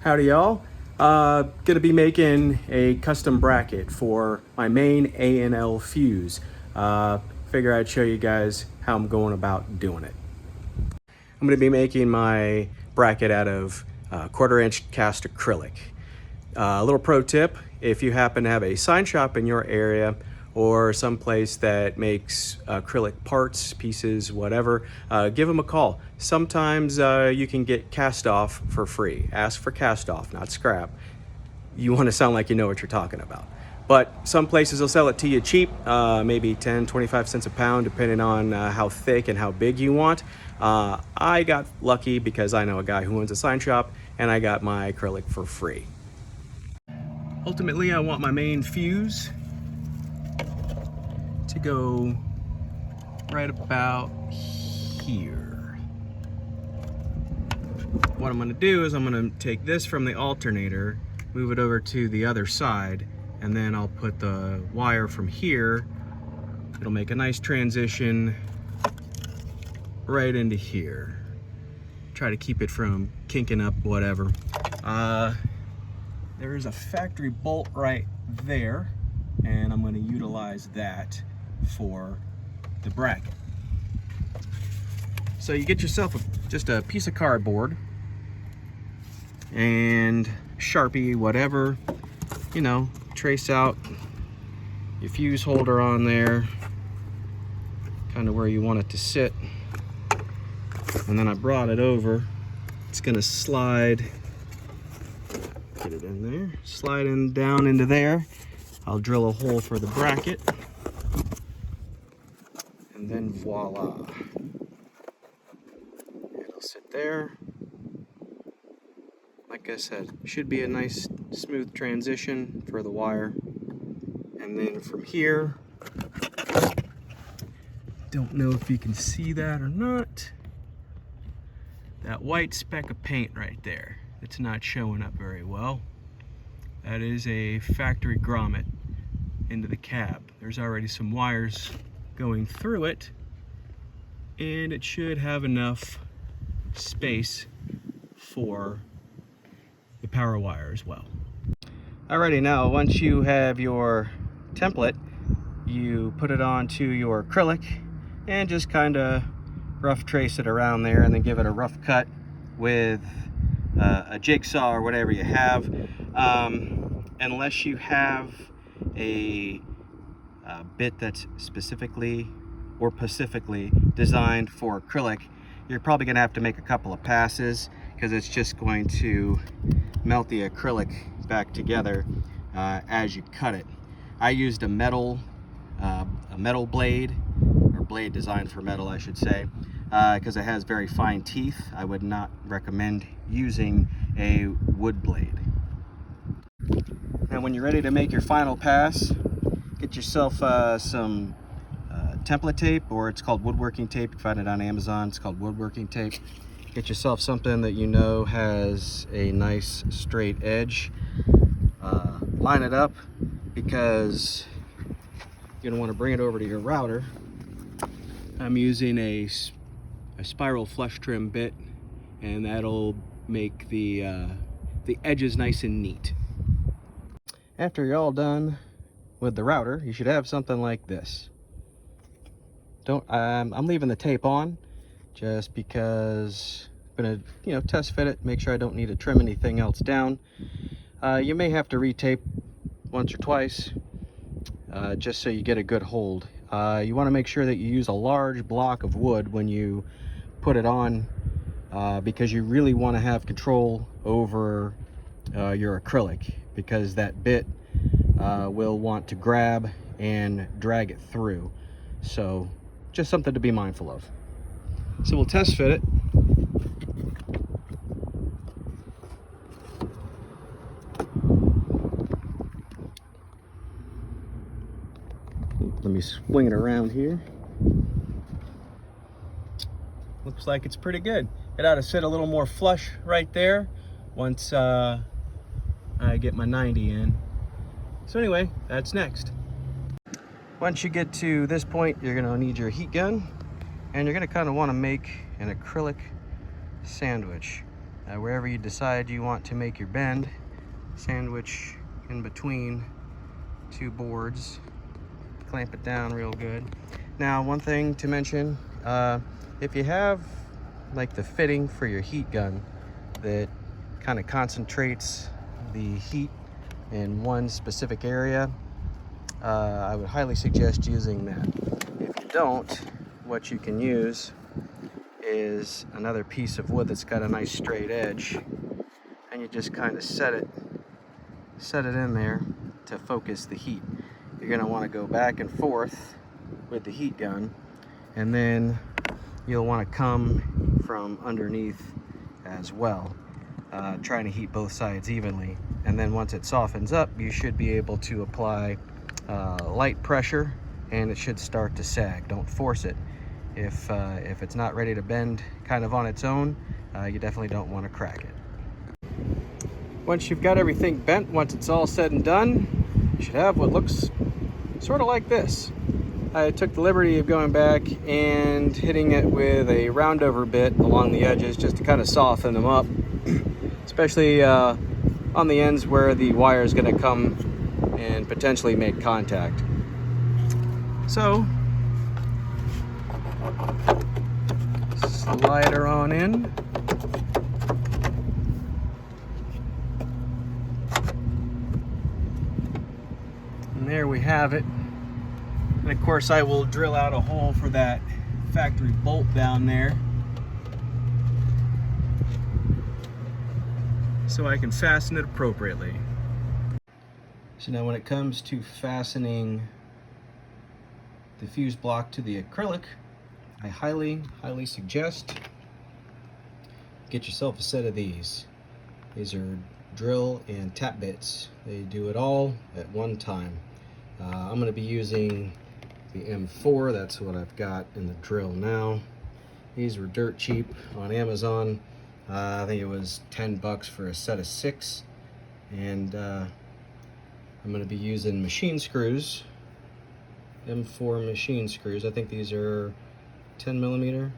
Howdy y'all. Gonna be making a custom bracket for my main A&L fuse. Figure I'd show you guys how I'm going about doing it. I'm gonna be making my bracket out of 1/4-inch cast acrylic. A little pro tip, if you happen to have a sign shop in your area or someplace that makes acrylic parts, pieces, whatever, give them a call. Sometimes you can get cast off for free. Ask for cast off, not scrap. You want to sound like you know what you're talking about. But some places will sell it to you cheap, maybe 10, 25 cents a pound, depending on how thick and how big you want. I got lucky because I know a guy who owns a sign shop and I got my acrylic for free. Ultimately, I want my main fuse to go right about here. What I'm gonna do is I'm gonna take this from the alternator, move it over to the other side, and then I'll put the wire from here. It'll make a nice transition right into here. Try to keep it from kinking up, whatever. There is a factory bolt right there, and I'm gonna utilize that for the bracket. So you get yourself just a piece of cardboard and Sharpie, whatever, you know, trace out your fuse holder on there, kind of where you want it to sit. And then I brought it over. It's gonna slide, get it in there, slide in down into there. I'll drill a hole for the bracket, and then voila. It'll sit there. Like I said, should be a nice smooth transition for the wire. And then from here, don't know if you can see that or not, that white speck of paint right there, it's not showing up very well. That is a factory grommet into the cab. There's already some wires going through it, and it should have enough space for the power wire as well. Alrighty, now once you have your template, you put it onto your acrylic and just kind of rough trace it around there, and then give it a rough cut with a jigsaw or whatever you have. Unless you have a bit that's specifically or specifically designed for acrylic, you're probably going to have to make a couple of passes, because it's just going to melt the acrylic back together as you cut it. I used a metal blade, or blade designed for metal, I should say, because it has very fine teeth. I would not recommend using a wood blade. Now when you're ready to make your final pass, get yourself some template tape, or it's called woodworking tape. You can find it on Amazon. It's called woodworking tape. Get yourself something that you know has a nice straight edge. Line it up, because you're gonna want to bring it over to your router. I'm using a spiral flush trim bit, and that'll make the edges nice and neat. After you're all done with the router, you should have something like this. I'm leaving the tape on just because I'm gonna test fit it, make sure I don't need to trim anything else down. You may have to retape once or twice just so you get a good hold. You want to make sure that you use a large block of wood when you put it on, because you really want to have control over your acrylic, because that bit will want to grab and drag it through. So just something to be mindful of. So we'll test fit it. Let me swing it around here. Looks like it's pretty good. It ought to sit a little more flush right there once I get my 90 in. So anyway, that's next. Once you get to this point, you're gonna need your heat gun, and you're gonna kind of want to make an acrylic sandwich. wherever you decide you want to make your bend, sandwich in between two boards, clamp it down real good. Now, one thing to mention, if you have like the fitting for your heat gun that kind of concentrates the heat in one specific area, I would highly suggest using that. If you don't, what you can use is another piece of wood that's got a nice straight edge, and you just kind of set it in there to focus the heat. You're going to want to go back and forth with the heat gun, and then you'll want to come from underneath as well, trying to heat both sides evenly. And then once it softens up, you should be able to apply light pressure, and it should start to sag. Don't force it. If it's not ready to bend kind of on its own, you definitely don't want to crack it. Once you've got everything bent, once it's all said and done, you should have what looks sort of like this. I took the liberty of going back and hitting it with a roundover bit along the edges just to kind of soften them up, especially on the ends where the wire is going to come and potentially make contact. So, slide her on in. And there we have it. And of course I will drill out a hole for that factory bolt down there so I can fasten it appropriately. So now when it comes to fastening the fuse block to the acrylic, I highly suggest get yourself a set of these. These are drill and tap bits. They do it all at one time. I'm going to be using the M4. That's what I've got in the drill now. These were dirt cheap on Amazon. I think it was 10 bucks for a set of 6. And I'm going to be using machine screws, M4 machine screws. I think these are 10 millimeter,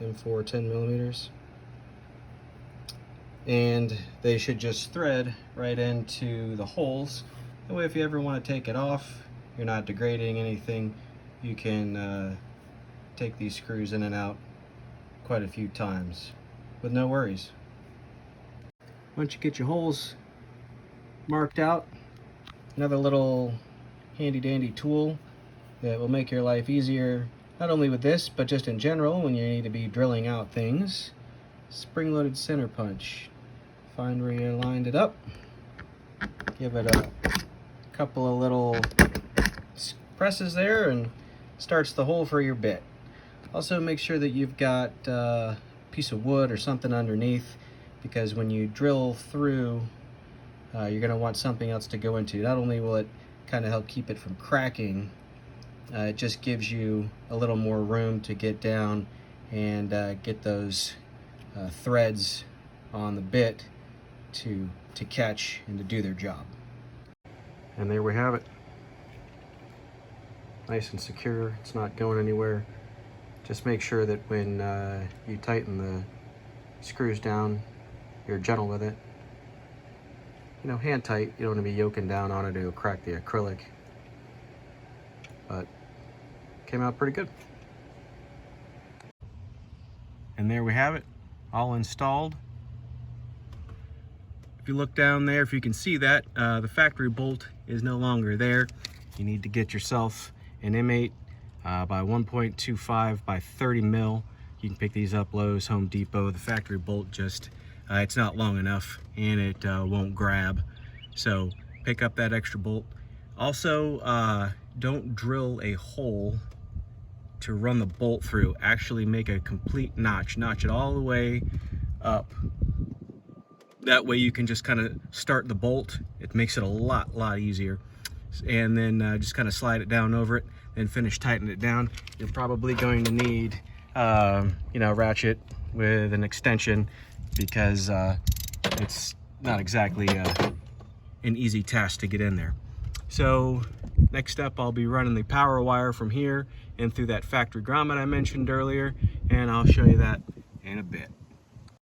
M4 10 millimeters. And they should just thread right into the holes. That way if you ever want to take it off, you're not degrading anything. You can take these screws in and out quite a few times with no worries. Once you get your holes marked out, another little handy dandy tool that will make your life easier, not only with this but just in general when you need to be drilling out things. Spring-loaded center punch. Find where you lined it up, give it a couple of little presses there, and starts the hole for your bit. Also make sure that you've got a piece of wood or something underneath, because when you drill through, you're going to want something else to go into. Not only will it kind of help keep it from cracking, it just gives you a little more room to get down and get those threads on the bit to catch and to do their job. And there we have it. Nice and secure. It's not going anywhere. Just make sure that when you tighten the screws down, you're gentle with it. You know, hand tight. You don't want to be yoking down on it to crack the acrylic. But came out pretty good. And there we have it, all installed. If you look down there, if you can see that, the factory bolt is no longer there. You need to get yourself an M8 by 1.25 by 30 mil. You can pick these up Lowe's, Home Depot. The factory bolt just, it's not long enough and it won't grab. So pick up that extra bolt. Also, don't drill a hole to run the bolt through. Actually make a complete notch. Notch it all the way up. That way you can just kind of start the bolt. It makes it a lot easier. And then just kind of slide it down over it, then finish tightening it down. You're probably going to need, you know, ratchet with an extension, because it's not exactly an easy task to get in there. So next up, I'll be running the power wire from here and through that factory grommet I mentioned earlier, and I'll show you that in a bit.